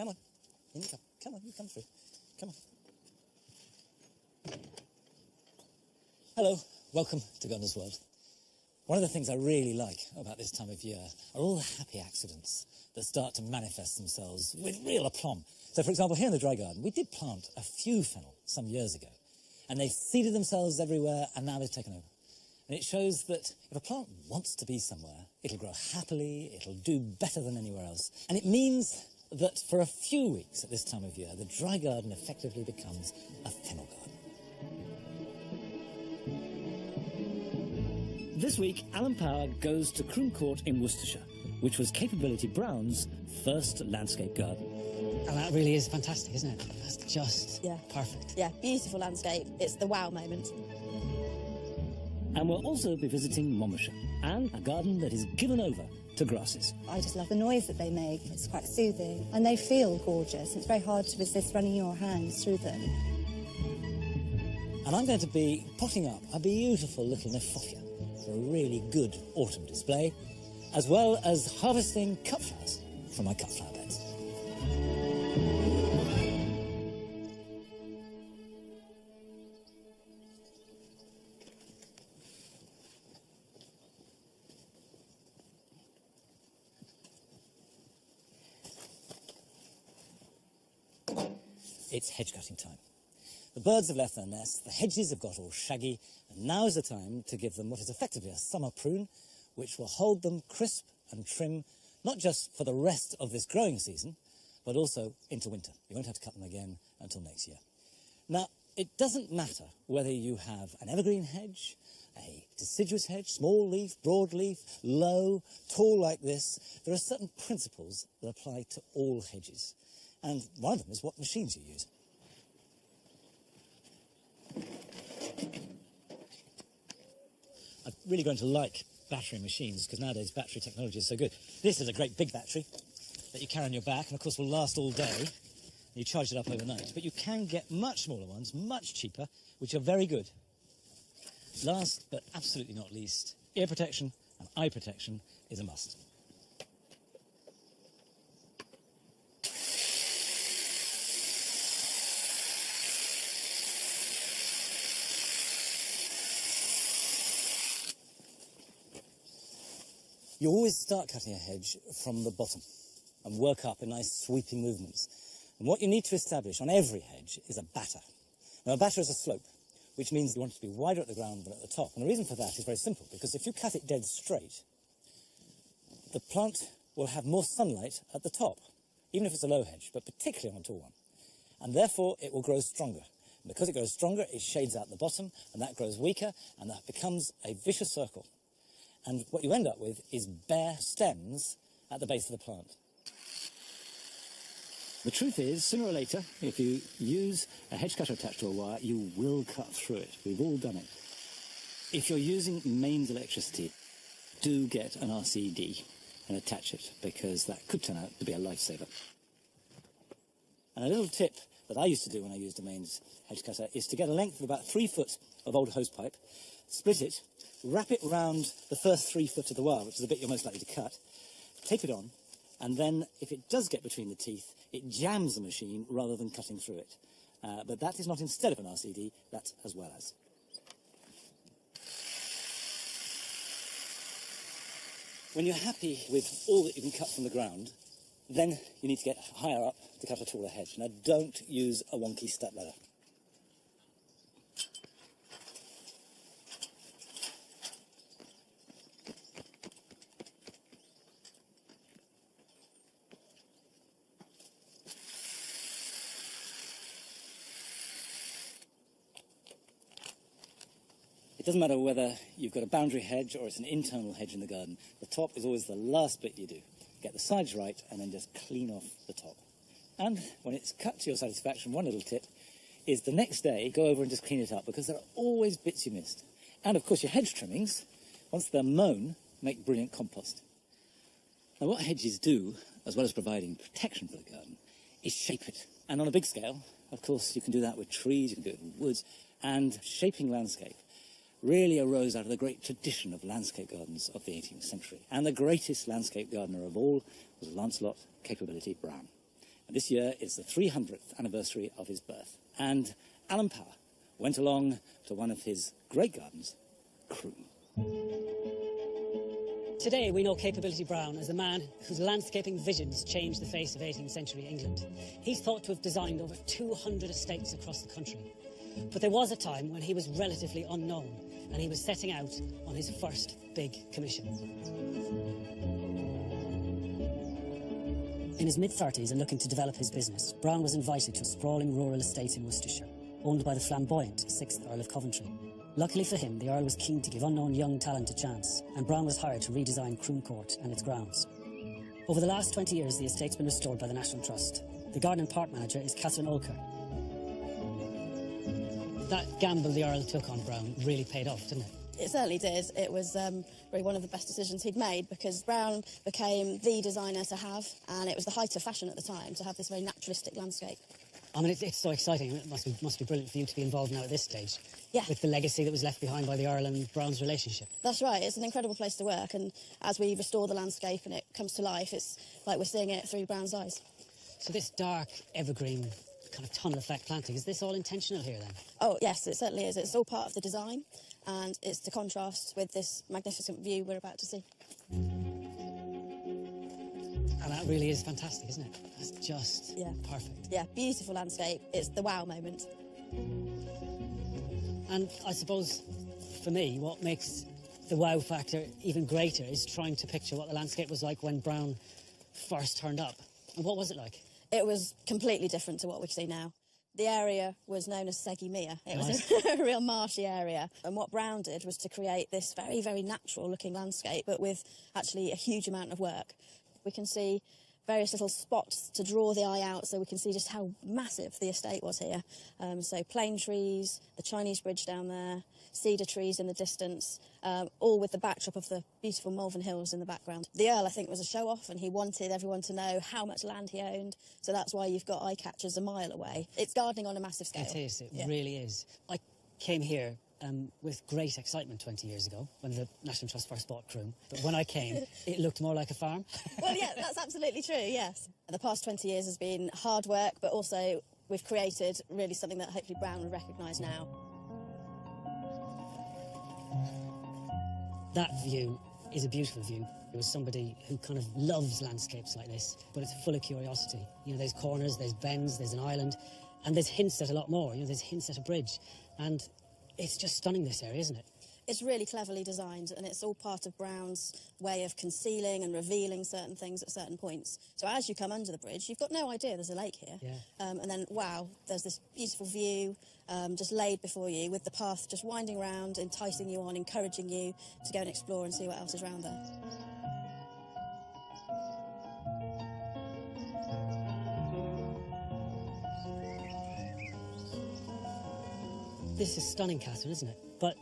Come on. In you come. Come on, you come through. Come on. Hello, welcome to Gardener's World. One of the things I really like about this time of year are all the happy accidents that start to manifest themselves with real aplomb. So, for example, here in the dry garden, we did plant a few fennel some years ago, and they've seeded themselves everywhere, and now they've taken over. And it shows that if a plant wants to be somewhere, it'll grow happily, it'll do better than anywhere else. And it means that for a few weeks at this time of year, the dry garden effectively becomes a fennel garden. This week, Alan Power goes to Croom Court in Worcestershire, which was Capability Brown's first landscape garden. And that really is fantastic, isn't it? That's just perfect. Yeah, beautiful landscape. It's the wow moment. And we'll also be visiting Monmouthshire, and a garden that is given over to grasses. I just love the noise that they make. It's quite soothing, and they feel gorgeous. It's very hard to resist running your hands through them. And I'm going to be potting up a beautiful little Nephophia for a really good autumn display, as well as harvesting cut flowers from my cut flower beds. It's hedge cutting time. The birds have left their nests, the hedges have got all shaggy, and now is the time to give them what is effectively a summer prune, which will hold them crisp and trim, not just for the rest of this growing season, but also into winter. You won't have to cut them again until next year. Now, it doesn't matter whether you have an evergreen hedge, a deciduous hedge, small leaf, broad leaf, low, tall like this. There are certain principles that apply to all hedges. And one of them is what machines you use. I'm really going to like battery machines because nowadays battery technology is so good. This is a great big battery that you carry on your back and of course will last all day. You charge it up overnight. But you can get much smaller ones, much cheaper, which are very good. Last but absolutely not least, ear protection and eye protection is a must. You always start cutting a hedge from the bottom and work up in nice sweeping movements. And what you need to establish on every hedge is a batter. Now, a batter is a slope, which means you want it to be wider at the ground than at the top. And the reason for that is very simple, because if you cut it dead straight, the plant will have more sunlight at the top, even if it's a low hedge, but particularly on a tall one. And therefore, it will grow stronger. And because it grows stronger, it shades out the bottom, and that grows weaker, and that becomes a vicious circle. And what you end up with is bare stems at the base of the plant. The truth is, sooner or later, if you use a hedge cutter attached to a wire, you will cut through it. We've all done it. If you're using mains electricity, do get an RCD and attach it, because that could turn out to be a lifesaver. And a little tip that I used to do when I used a mains hedge cutter is to get a length of about 3 foot of old hose pipe, split it, wrap it round the first 3 foot of the wire, which is the bit you're most likely to cut, tape it on, and then if it does get between the teeth, it jams the machine rather than cutting through it. But that is not instead of an RCD, that's as well as. When you're happy with all that you can cut from the ground, then you need to get higher up to cut a taller hedge. Now, don't use a wonky step ladder. It doesn't matter whether you've got a boundary hedge or it's an internal hedge in the garden. The top is always the last bit you do. Get the sides right and then just clean off the top. And when it's cut to your satisfaction, one little tip is the next day go over and just clean it up, because there are always bits you missed. And of course your hedge trimmings, once they're mown, make brilliant compost. Now what hedges do, as well as providing protection for the garden, is shape it. And on a big scale, of course, you can do that with trees, you can do it with woods, and shaping landscape really arose out of the great tradition of landscape gardens of the 18th century. And the greatest landscape gardener of all was Lancelot Capability Brown. And this year is the 300th anniversary of his birth. And Alan Power went along to one of his great gardens, Croom. Today we know Capability Brown as the man whose landscaping visions changed the face of 18th century England. He's thought to have designed over 200 estates across the country. But there was a time when he was relatively unknown and he was setting out on his first big commission. In his mid-30s and looking to develop his business, Brown was invited to a sprawling rural estate in Worcestershire, owned by the flamboyant 6th Earl of Coventry. Luckily for him, the Earl was keen to give unknown young talent a chance, and Brown was hired to redesign Croom Court and its grounds. Over the last 20 years, the estate's been restored by the National Trust. The garden and park manager is Catherine Olker. That gamble the Earl took on Brown really paid off, didn't it? It certainly did. It was really one of the best decisions he'd made, because Brown became the designer to have, and it was the height of fashion at the time to have this very naturalistic landscape. I mean, it's so exciting. It must be brilliant for you to be involved now at this stage. Yeah. With the legacy that was left behind by the Earl and Brown's relationship. That's right. It's an incredible place to work, and as we restore the landscape and it comes to life, it's like we're seeing it through Brown's eyes. So this dark, evergreen, kind of tunnel effect planting, is this all intentional here then? Oh, yes, it certainly is. It's all part of the design, and it's to contrast with this magnificent view we're about to see. And that really is fantastic, isn't it? That's just perfect. Yeah, beautiful landscape. It's the wow moment. And I suppose, for me, what makes the wow factor even greater is trying to picture what the landscape was like when Brown first turned up. And what was it like? It was completely different to what we see now. The area was known as Segi Mere. It Nice. was a real marshy area. And what Brown did was to create this very, very natural-looking landscape, but with actually a huge amount of work. We can see various little spots to draw the eye out, so we can see just how massive the estate was here. So plane trees, the Chinese bridge down there, cedar trees in the distance, all with the backdrop of the beautiful Malvern Hills in the background. The Earl, I think, was a show-off, and he wanted everyone to know how much land he owned, so that's why you've got eye catchers a mile away. It's gardening on a massive scale. It is, it really is. I came here with great excitement 20 years ago when the National Trust first bought Croom. But when I came, it looked more like a farm. Well, yeah, that's absolutely true, yes. The past 20 years has been hard work, but also we've created really something that hopefully Brown will recognise now. That view is a beautiful view. It was somebody who kind of loves landscapes like this, but it's full of curiosity. You know, there's corners, there's bends, there's an island, and there's hints at a lot more. You know, there's hints at a bridge. And it's just stunning, this area, isn't it? It's really cleverly designed, and it's all part of Brown's way of concealing and revealing certain things at certain points. So as you come under the bridge, you've got no idea there's a lake here. Yeah. And then, wow, there's this beautiful view just laid before you, with the path just winding around, enticing you on, encouraging you to go and explore and see what else is around there. This is stunning, Catherine, isn't it? But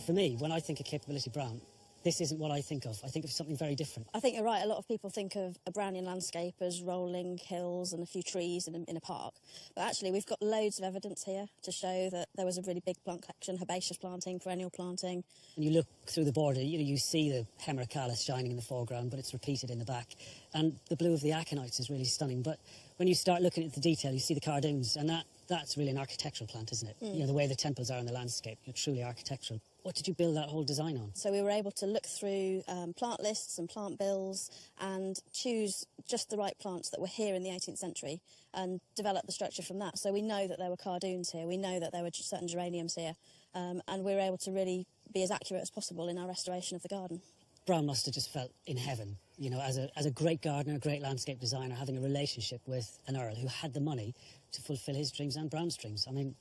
for me, when I think of Capability Brown, this isn't what I think of. I think of something very different. I think you're right. A lot of people think of a Brownian landscape as rolling hills and a few trees in a park. But actually, we've got loads of evidence here to show that there was a really big plant collection, herbaceous planting, perennial planting. When you look through the border, you see the Hemerocallis shining in the foreground, but it's repeated in the back. And the blue of the aconites is really stunning. But when you start looking at the detail, you see the cardoons, and that's really an architectural plant, isn't it? You know, the way the temples are in the landscape, truly architectural. What did you build that whole design on? So we were able to look through plant lists and plant bills and choose just the right plants that were here in the 18th century and develop the structure from that. So we know that there were cardoons here, we know that there were certain geraniums here, and we were able to really be as accurate as possible in our restoration of the garden. Brown must have just felt in heaven, you know, as a great gardener, a great landscape designer, having a relationship with an Earl who had the money to fulfil his dreams and Brown's dreams. I mean,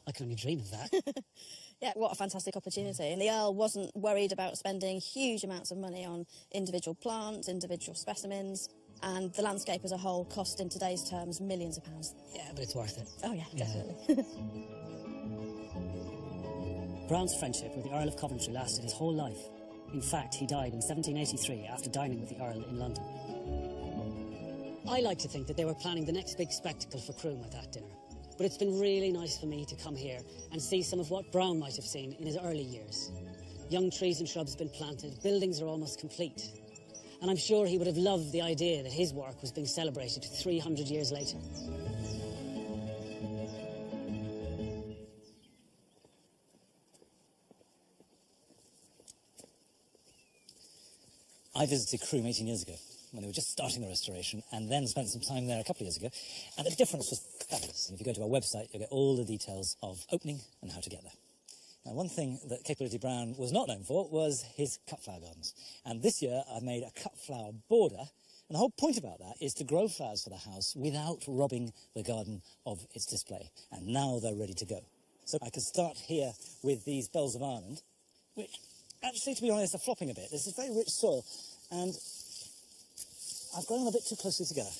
I can only dream of that. Yeah, what a fantastic opportunity. And the Earl wasn't worried about spending huge amounts of money on individual plants, individual specimens, and the landscape as a whole cost, in today's terms, millions of pounds. Yeah, but it's worth it. Oh, yeah, definitely. Brown's friendship with the Earl of Coventry lasted his whole life. In fact, he died in 1783 after dining with the Earl in London. I like to think that they were planning the next big spectacle for Croom at that dinner. But it's been really nice for me to come here and see some of what Brown might have seen in his early years. Young trees and shrubs have been planted, buildings are almost complete. and I'm sure he would have loved the idea that his work was being celebrated 300 years later. I visited Croom 18 years ago, when they were just starting the restoration, and then spent some time there a couple of years ago, and the difference was fabulous. And if you go to our website, you'll get all the details of opening and how to get there. Now, one thing that Capability Brown was not known for was his cut flower gardens. And this year, I've made a cut flower border, and the whole point about that is to grow flowers for the house without robbing the garden of its display. And now they're ready to go. So I can start here with these bells of Ireland, which, actually, to be honest, are flopping a bit. This is very rich soil, and I've grown them a bit too closely together.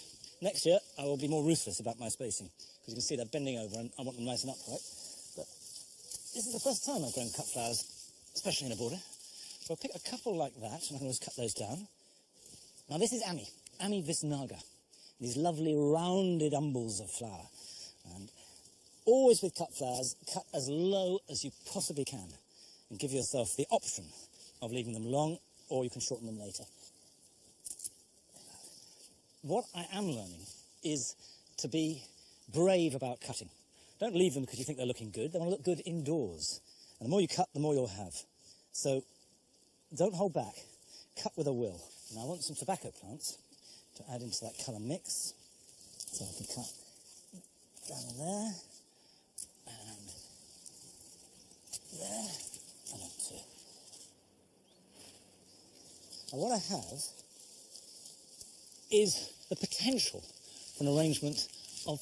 Next year, I will be more ruthless about my spacing, because you can see they're bending over, and I want them nice and upright. But this is the first time I've grown cut flowers, especially in a border. So I'll pick a couple like that, and I can always cut those down. Now, this is Ami Visnaga. These lovely rounded umbels of flower. And always with cut flowers, cut as low as you possibly can, and give yourself the option of leaving them long, or you can shorten them later. What I am learning is to be brave about cutting. Don't leave them because you think they're looking good. They want to look good indoors. And the more you cut, the more you'll have. So don't hold back. Cut with a will. Now I want some tobacco plants to add into that colour mix. So I can cut down there, and there, and on two. And what I have is the potential for an arrangement of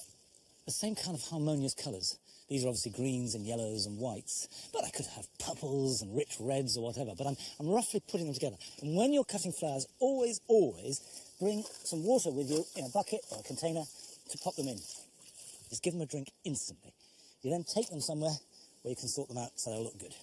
the same kind of harmonious colours. These are obviously greens and yellows and whites, but I could have purples and rich reds or whatever, but I'm roughly putting them together. And when you're cutting flowers, always bring some water with you in a bucket or a container to pop them in. Just give them a drink instantly. You then take them somewhere where you can sort them out so they'll look good.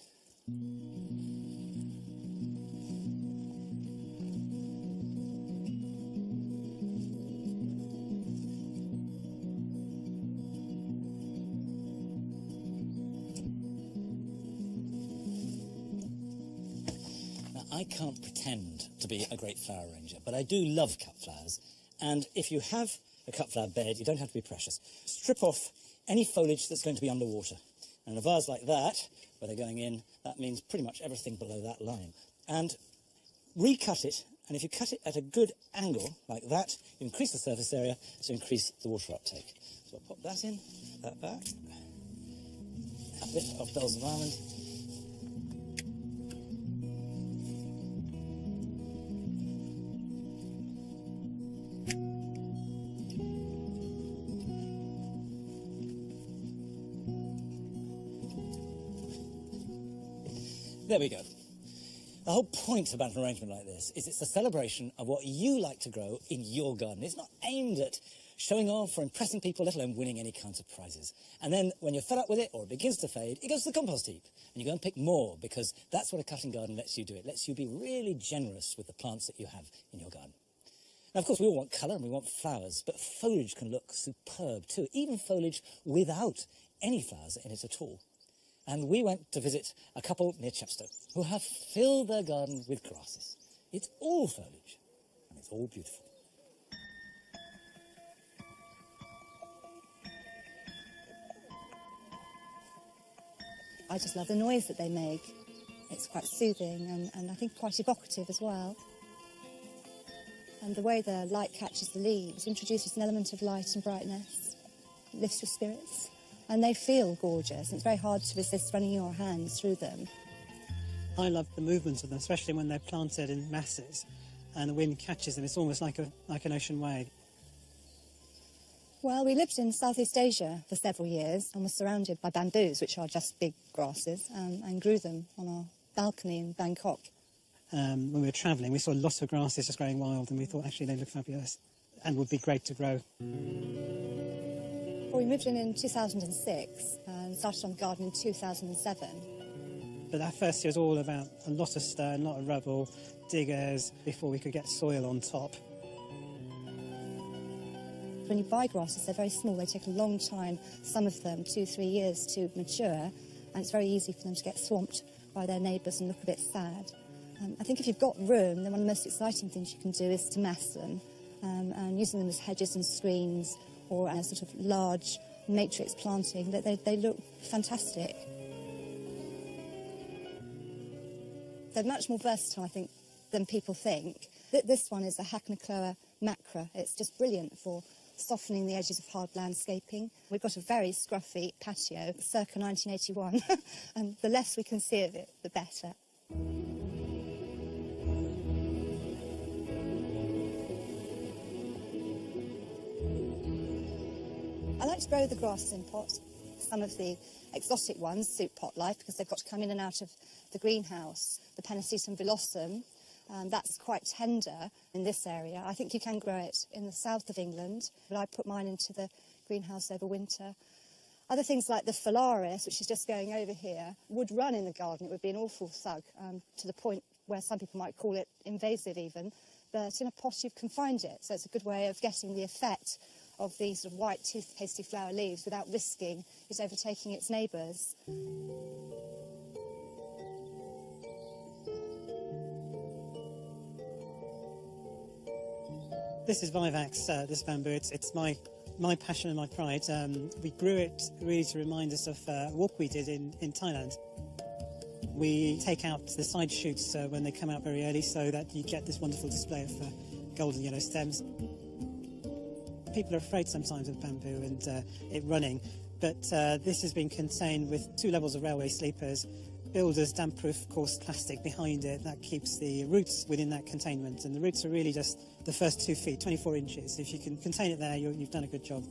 I can't pretend to be a great flower arranger, but I do love cut flowers. And if you have a cut flower bed, you don't have to be precious. Strip off any foliage that's going to be underwater. And in a vase like that, where they're going in, that means pretty much everything below that line. And recut it, and if you cut it at a good angle, like that, you increase the surface area to increase the water uptake. So I'll pop that in, that back, a bit of bells of Ireland. There we go. The whole point about an arrangement like this is it's a celebration of what you like to grow in your garden. It's not aimed at showing off or impressing people, let alone winning any kinds of prizes. And then when you're fed up with it or it begins to fade, it goes to the compost heap. And you go and pick more, because that's what a cutting garden lets you do. It lets you be really generous with the plants that you have in your garden. Now, of course, we all want colour and we want flowers, but foliage can look superb too, even foliage without any flowers in it at all. And we went to visit a couple near Chepstow who have filled their garden with grasses. It's all foliage, and it's all beautiful. I just love the noise that they make. It's quite soothing and I think quite evocative as well. And the way the light catches the leaves introduces an element of light and brightness, lifts your spirits. And they feel gorgeous, and it's very hard to resist running your hands through them. I love the movement of them, especially when they're planted in masses and the wind catches them. It's almost like an ocean wave. Well, we lived in Southeast Asia for several years and were surrounded by bamboos, which are just big grasses, and grew them on our balcony in Bangkok. When we were travelling, we saw lots of grasses just growing wild, and we thought actually they look fabulous and would be great to grow. Well, we moved in 2006 and started on the garden in 2007. But that first year was all about a lot of stone, a lot of rubble, diggers, before we could get soil on top. When you buy grasses, they're very small. They take a long time, some of them 2-3 years to mature, and it's very easy for them to get swamped by their neighbours and look a bit sad. I think if you've got room, then one of the most exciting things you can do is to mass them, and using them as hedges and screens or as sort of large matrix planting, that they look fantastic. They're much more versatile, I think, than people think. This one is a Hacknacloa macra. It's just brilliant for softening the edges of hard landscaping. We've got a very scruffy patio, circa 1981, and the less we can see of it, the better. I like to grow the grasses in pots. Some of the exotic ones suit pot life because they've got to come in and out of the greenhouse. The Pennisetum villosum, that's quite tender in this area. I think you can grow it in the south of England, but I put mine into the greenhouse over winter. Other things like the phalaris, which is just going over here, would run in the garden. It would be an awful thug, to the point where some people might call it invasive even. But in a pot you can find it, so it's a good way of getting the effect of these sort of white toothpastey flower leaves without risking it overtaking its neighbours. This is Vivax, this bamboo. It's my passion and my pride. We grew it really to remind us of a walk we did in Thailand. We take out the side shoots when they come out very early so that you get this wonderful display of golden yellow stems. People are afraid sometimes of bamboo and it running, but this has been contained with 2 levels of railway sleepers, builders damp-proof coarse plastic behind it that keeps the roots within that containment, and the roots are really just the first 2 feet, 24 inches. If you can contain it there, you've done a good job.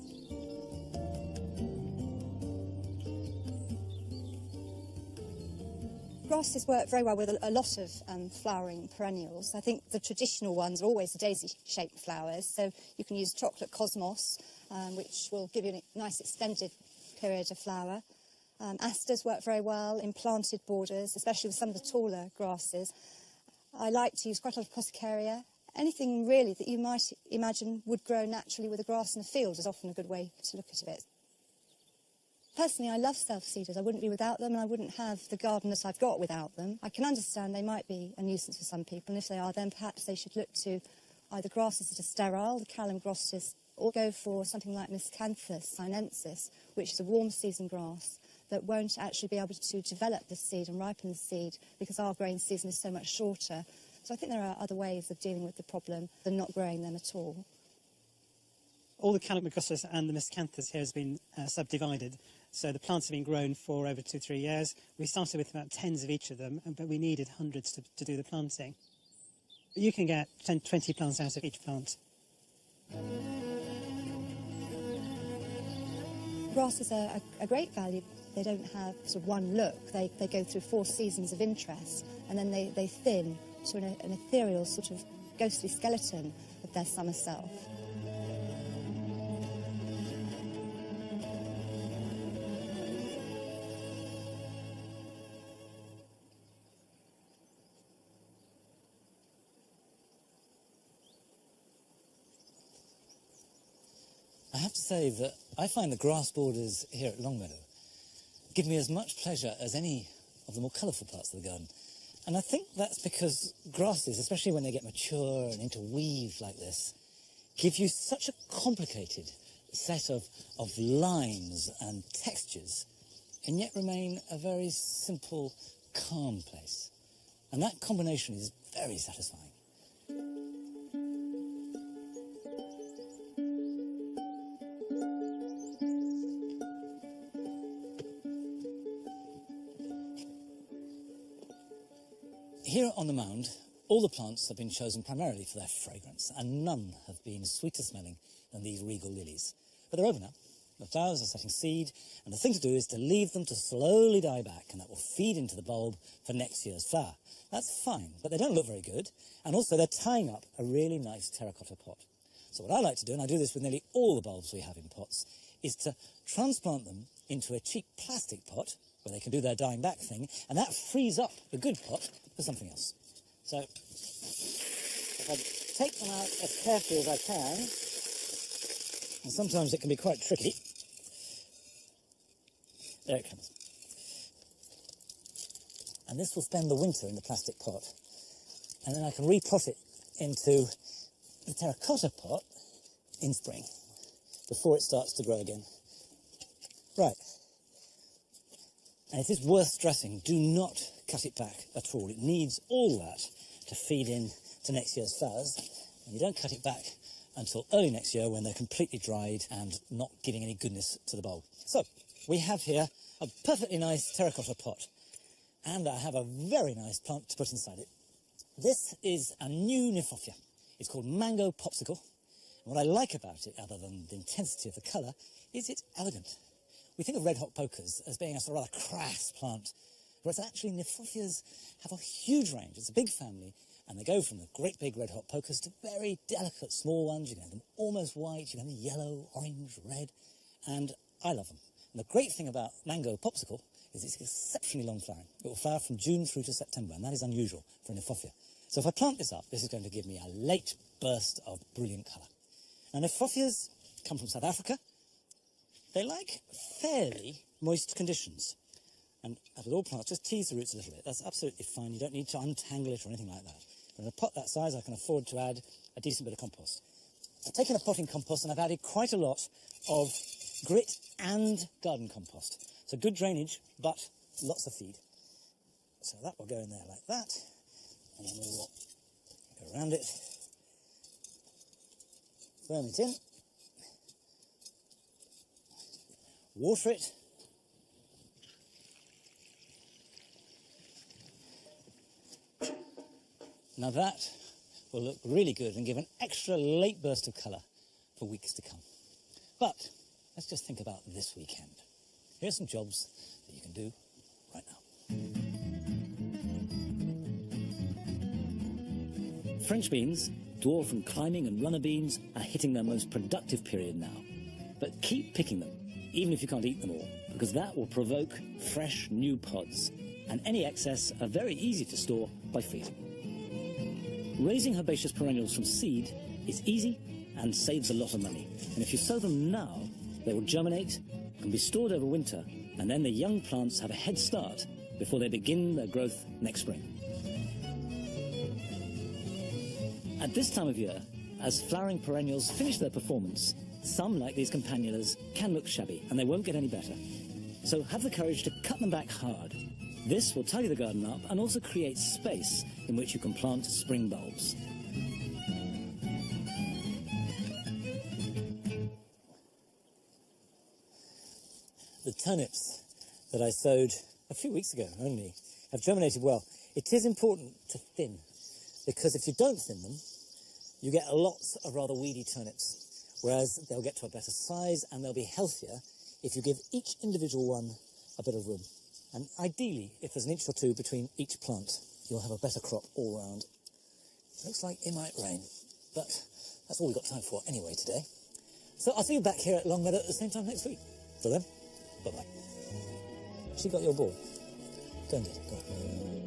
Grasses work very well with a lot of flowering perennials. I think the traditional ones are always the daisy-shaped flowers, so you can use chocolate cosmos, which will give you a nice extended period of flower. Asters work very well in planted borders, especially with some of the taller grasses. I like to use quite a lot of Posicaria. Anything really that you might imagine would grow naturally with a grass in a field is often a good way to look at it. Personally, I love self-seeders. I wouldn't be without them, and I wouldn't have the garden that I've got without them. I can understand they might be a nuisance for some people, and if they are, then perhaps they should look to either grasses that are sterile, the Calumgrostis, or go for something like Miscanthus sinensis, which is a warm season grass that won't actually be able to develop the seed and ripen the seed because our growing season is so much shorter. So I think there are other ways of dealing with the problem than not growing them at all. All the Calumgrostis and the Miscanthus here has been subdivided. So the plants have been grown for over 2-3 years. We started with about tens of each of them, but we needed hundreds to do the planting. You can get 10-20 plants out of each plant. Grasses are a great value. They don't have sort of one look. They go through 4 seasons of interest, and then they thin to an ethereal sort of ghostly skeleton of their summer self. I have to say that I find the grass borders here at Longmeadow give me as much pleasure as any of the more colourful parts of the garden. And I think that's because grasses, especially when they get mature and interweave like this, give you such a complicated set of lines and textures, and yet remain a very simple, calm place. And that combination is very satisfying. Here on the mound, all the plants have been chosen primarily for their fragrance, and none have been sweeter smelling than these regal lilies. But they're over now. The flowers are setting seed, and the thing to do is to leave them to slowly die back, and that will feed into the bulb for next year's flower. That's fine, but they don't look very good, and also they're tying up a really nice terracotta pot. So what I like to do, and I do this with nearly all the bulbs we have in pots, is to transplant them into a cheap plastic pot, where they can do their dying back thing, and that frees up the good pot for something else. So, if I take them out as carefully as I can, and sometimes it can be quite tricky. There it comes. And this will spend the winter in the plastic pot. and then I can repot it into the terracotta pot in spring, before it starts to grow again. Right. And it is worth stressing, do not cut it back at all. It needs all that to feed in to next year's flowers, and you don't cut it back until early next year when they're completely dried and not giving any goodness to the bulb. So, we have here a perfectly nice terracotta pot, and I have a very nice plant to put inside it. This is a new Nymphophia. It's called Mango Popsicle. And what I like about it, other than the intensity of the colour, is it's elegant. We think of red hot pokers as being a sort of rather crass plant, whereas actually Nymphopias have a huge range. It's a big family, and they go from the great big red hot pokers to very delicate small ones. You can have them almost white, you can have them yellow, orange, red, and I love them. And the great thing about Mango Popsicle is it's exceptionally long flowering. It will flower from June through to September, and that is unusual for a Nymphophia. So if I plant this up, this is going to give me a late burst of brilliant colour. Now Nymphopias come from South Africa. They like fairly moist conditions. And as with all plants, just tease the roots a little bit. That's absolutely fine. You don't need to untangle it or anything like that. But in a pot that size, I can afford to add a decent bit of compost. I've taken a potting compost and I've added quite a lot of grit and garden compost. So good drainage, but lots of feed. So that will go in there like that. And then we will go around it. Firm it in. Water it. Now that will look really good and give an extra late burst of colour for weeks to come. But let's just think about this weekend. Here's some jobs that you can do right now. French beans, dwarf and climbing and runner beans are hitting their most productive period now. But keep picking them, even if you can't eat them all, because that will provoke fresh new pods, and any excess are very easy to store by freezing. Raising herbaceous perennials from seed is easy and saves a lot of money. And if you sow them now, they will germinate, can be stored over winter, and then the young plants have a head start before they begin their growth next spring. At this time of year, as flowering perennials finish their performance, some, like these campanulas, can look shabby, and they won't get any better. So have the courage to cut them back hard. This will tidy the garden up and also create space in which you can plant spring bulbs. The turnips that I sowed a few weeks ago only have germinated well. It is important to thin, because if you don't thin them, you get lots of rather weedy turnips, whereas they'll get to a better size and they'll be healthier if you give each individual one a bit of room. And ideally, if there's an inch or two between each plant, you'll have a better crop all round. Looks like it might rain, but that's all we've got time for anyway today. So I'll see you back here at Longmeadow at the same time next week. Till then, bye-bye. She got your ball. Go and get it. Go on.